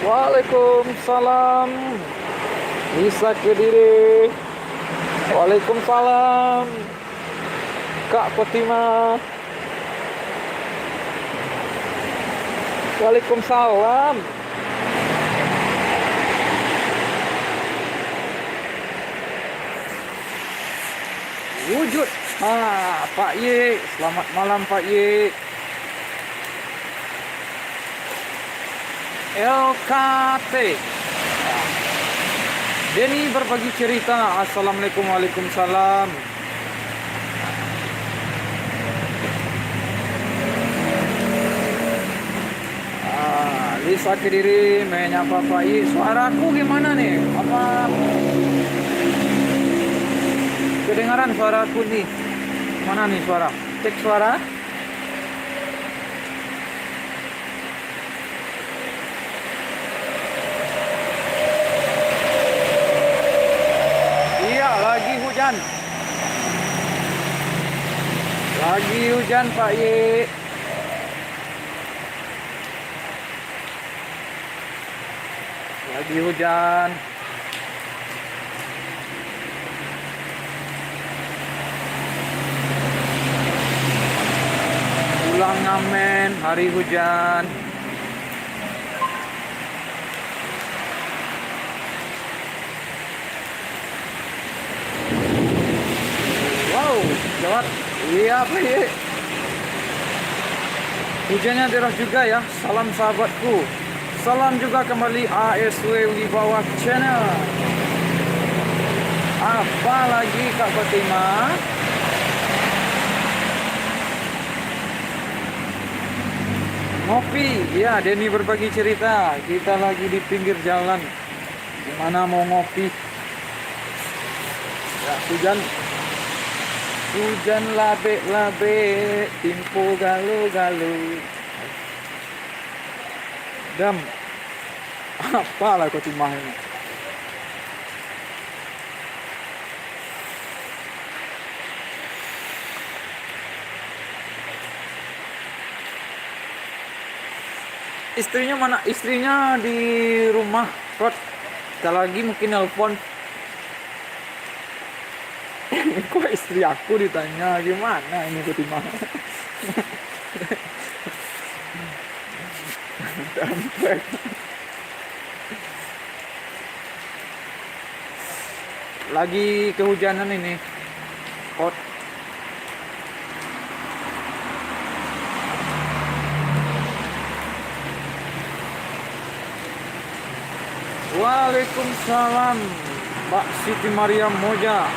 Waalaikumsalam. Bisa Kediri. Waalaikumsalam. Kak Fatima. Waalaikumsalam. Wujud. Pak Ye. Selamat malam Pak Ye. LKT. Denny berbagi cerita. Assalamualaikum. Waalaikumsalam. Lisa Kediri menyapa Pak Yi. Suaraku gimana nih? Apa kedengaran suaraku nih? Mana nih suara? Cek suara. Iya, lagi hujan. Lagi hujan Pak Yi. Lagi hujan. Pulang ngamen hari hujan. Wow, jawab. Iya Pak Ye. Hujannya deras juga ya. Salam sahabatku. Salam juga kembali ASW Wibawa Channel. Apa lagi Kak Fatima? Ngopi, ya Denny berbagi cerita. Kita lagi di pinggir jalan. Gimana mau ngopi? Ya hujan labe-labe, timpo galu-galu. Dam, apalah kau timah ini? Istrinya mana? Istrinya di rumah, Rod. Sekali lagi mungkin nelpon. Kok istri aku ditanya gimana ini kau timah? Lagi kehujanan ini. Hot. Waalaikumsalam Mbak Siti Mariam Moja.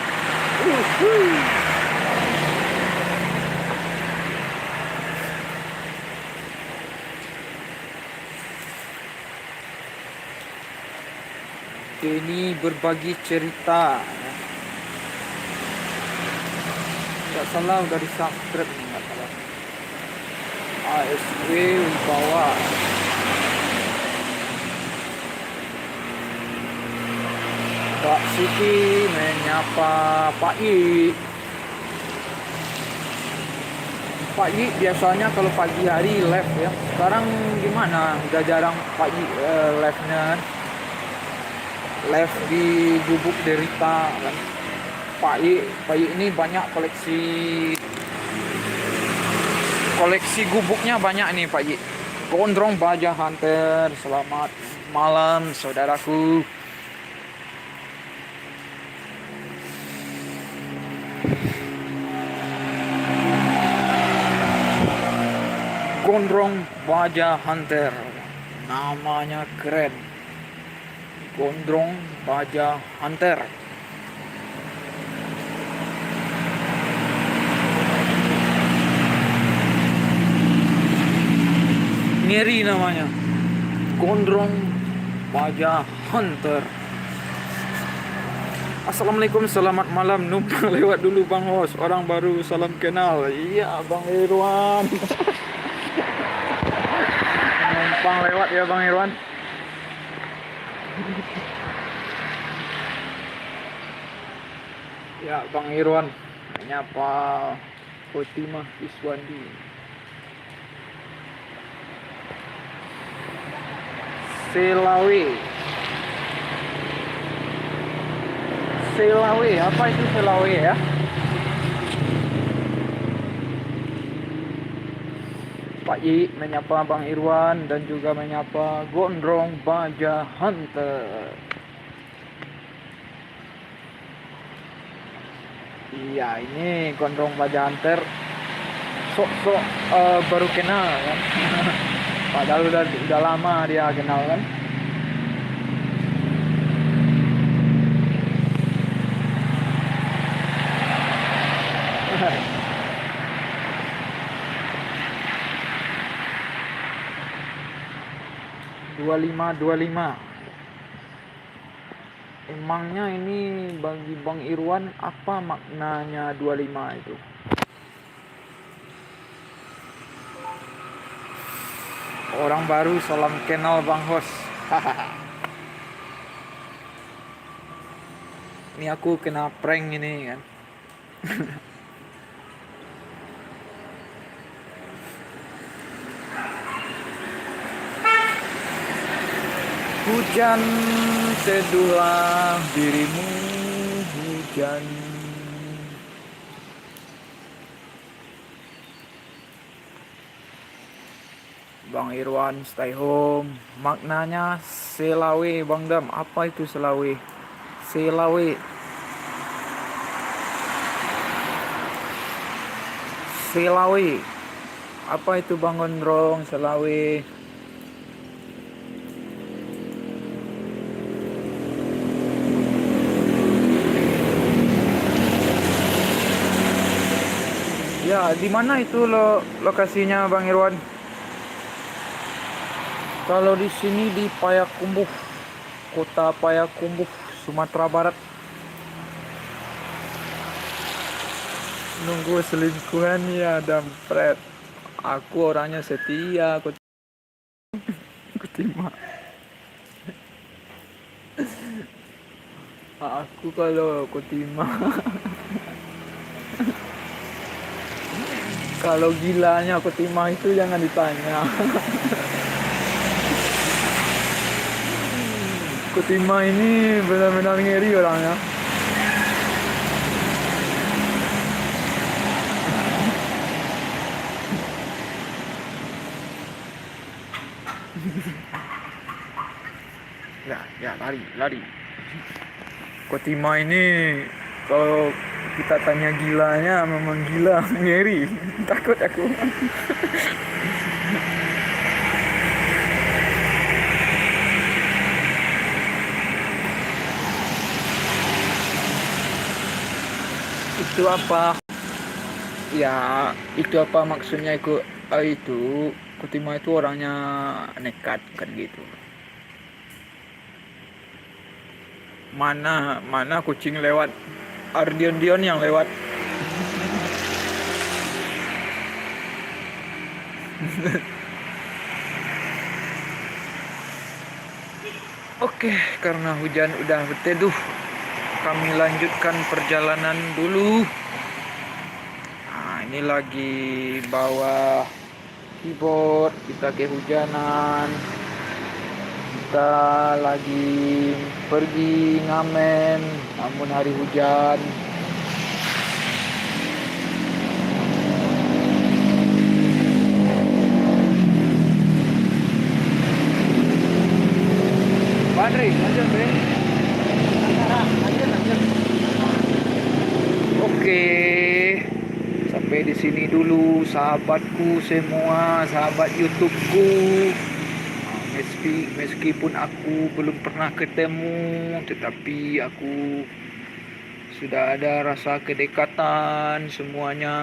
Ini berbagi cerita. Tidak salah udah di subscribe nih, nggak salah. ASW Wibawa. Mbak Siti menyapa Pak Yi. Pak Yi biasanya kalau pagi hari live ya. Sekarang gimana? Udah jarang Pak Yi live-nya. Live di Gubuk Derita kan. Pak Yi ini banyak koleksi gubuknya banyak nih Pak Yi. Gondrong Baja Hunter. Selamat malam saudaraku. Gondrong Baja Hunter. Namanya keren. Gondrong Baja Hunter. Ngeri namanya. Gondrong Baja Hunter. Assalamualaikum, selamat malam. Numpang lewat dulu Bang Hos. Orang baru salam kenal. Iya Bang Irwan. Numpang lewat ya Bang Irwan. Ya Bang Irwan, menyapa Fatimah Iswandi. Selawe. Selawe, apa itu Selawe ya? Pak Yi menyapa Bang Irwan dan juga menyapa Gondrong Baja Hunter. Iya, ini Gondrong Baja Hunter sok-sok baru kenal kan. Padahal udah lama dia kenal kan. Dua lima. Emangnya ini bagi Bang Irwan apa maknanya 25 itu? Orang baru salam kenal Bang Hos. Ini aku kena prank ini kan. Hujan, teduhlah dirimu, hujan. Bang Irwan stay home. Maknanya Selawe Bang Dam. Apa itu Selawe? Selawe. Selawe. Apa itu Bang Gondrong? Selawe. Ya, di mana itu lokasinya Bang Irwan? Kalau di sini di Payakumbuh, Kota Payakumbuh, Sumatera Barat. Nunggu selingkuhan ya, dampret. Aku orangnya setia, aku terima. Aku kalau aku terima. Kalau gilanya aku terima itu jangan ditanya. Kutima ini benar-benar ngeri orangnya. Ya, lari. Kutima ini kalau kita tanya gilanya memang gila, ngeri. Takut aku. Itu apa? Ya, itu apa maksudnya itu Kutima itu orangnya nekat kan gitu. Mana kucing lewat, Ardion yang lewat. Oke, karena hujan udah berteduh, kami lanjutkan perjalanan dulu. Nah, ini lagi bawa keyboard, kita kehujanan. Kita lagi pergi ngamen, namun hari hujan. Badri, lanjut Bre. Lanjut. Oke. Sampai di sini dulu sahabatku semua, sahabat YouTubeku. Meskipun aku belum pernah ketemu, tetapi aku sudah ada rasa kedekatan semuanya,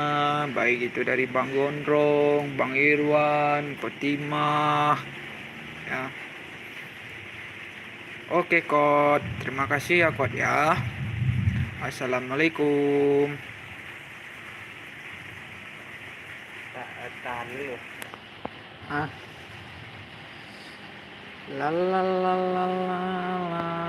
baik itu dari Bang Gondrong, Bang Irwan, Kotimah, ya. Oke Kot, terima kasih ya Kot ya. Assalamualaikum. Tahan dulu. La la la la la la.